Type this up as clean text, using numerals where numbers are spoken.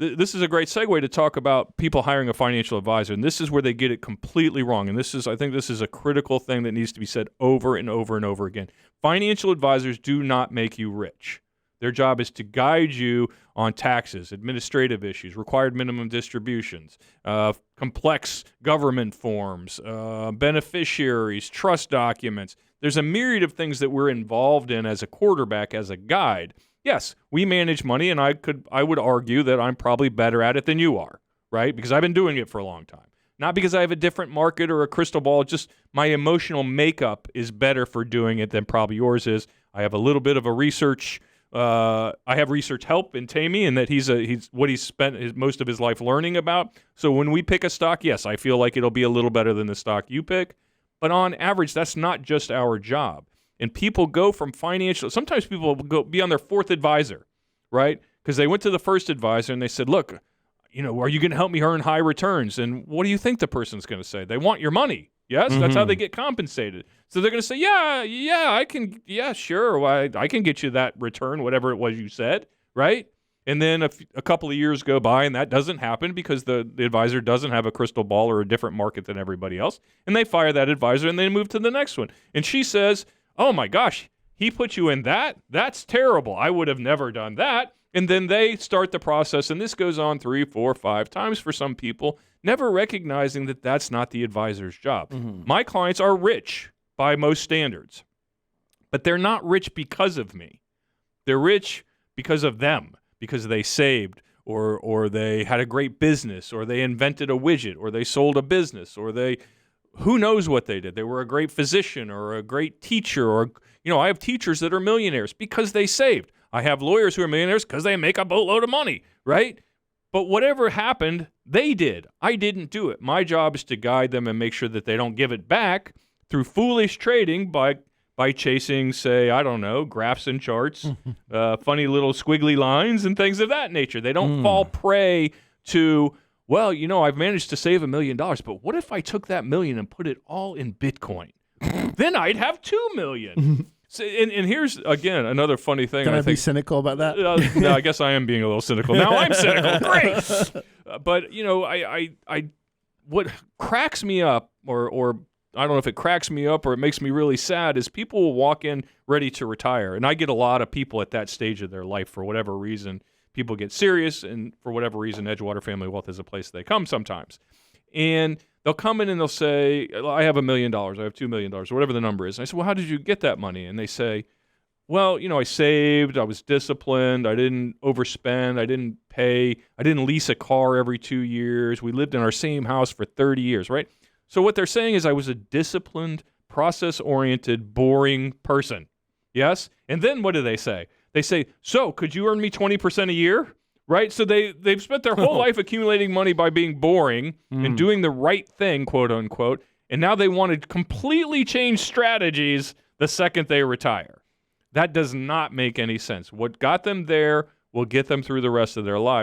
this is a great segue to talk about people hiring a financial advisor, and this is where they get it completely wrong. And I think this is a critical thing that needs to be said over and over and over again. Financial advisors do not make you rich. Their job is to guide you on taxes, administrative issues, required minimum distributions, complex government forms, beneficiaries, trust documents. There's a myriad of things that we're involved in as a quarterback, as a guide. Yes, we manage money, and I would argue that I'm probably better at it than you are, right? Because I've been doing it for a long time. Not because I have a different market or a crystal ball, just my emotional makeup is better for doing it than probably yours is. I have a little bit of a research I have research help in Tammy, and that he's what he's spent most of his life learning about. So when we pick a stock, yes, I feel like it'll be a little better than the stock you pick. But on average, that's not just our job. And people go from sometimes people will be on their fourth advisor, right? Because they went to the first advisor and they said, look, are you going to help me earn high returns? And what do you think the person's going to say? They want your money. Yes, that's how they get compensated. So they're going to say, I can, sure, I can get you that return, whatever it was you said, right? And then a couple of years go by, and that doesn't happen because the advisor doesn't have a crystal ball or a different market than everybody else, and they fire that advisor, and they move to the next one. And she says, oh, my gosh, he put you in that? That's terrible. I would have never done that. And then they start the process, and this goes on 3, 4, 5 times for some people, never recognizing that that's not the advisor's job. Mm-hmm. My clients are rich by most standards, but they're not rich because of me. They're rich because of them, because they saved, or they had a great business, or they invented a widget, or they sold a business, or who knows what they did. They were a great physician or a great teacher, or, I have teachers that are millionaires because they saved. I have lawyers who are millionaires because they make a boatload of money, right? But whatever happened, they did. I didn't do it. My job is to guide them and make sure that they don't give it back through foolish trading by chasing, say, I don't know, graphs and charts, funny little squiggly lines and things of that nature. They don't fall prey to, well, I've managed to save $1 million, but what if I took that $1 million and put it all in Bitcoin? Then I'd have $2 million. So, and here's, again, another funny thing. Can I be cynical about that? No, I guess I am being a little cynical. Now I'm cynical. Great. But, what cracks me up, or I don't know if it cracks me up or it makes me really sad, is people will walk in ready to retire. And I get a lot of people at that stage of their life for whatever reason. People get serious, and for whatever reason, Edgewater Family Wealth is a place they come sometimes. And they'll come in and they'll say, I have $1 million, I have $2 million, or whatever the number is. And I say, well, how did you get that money? And they say, well, I saved, I was disciplined, I didn't overspend, I didn't pay, I didn't lease a car every 2 years, we lived in our same house for 30 years, right? So what they're saying is I was a disciplined, process-oriented, boring person, yes? And then what do they say? They say, so could you earn me 20% a year? Right? So they've spent their whole life accumulating money by being boring and doing the right thing, quote unquote, and now they want to completely change strategies the second they retire. That does not make any sense. What got them there will get them through the rest of their lives.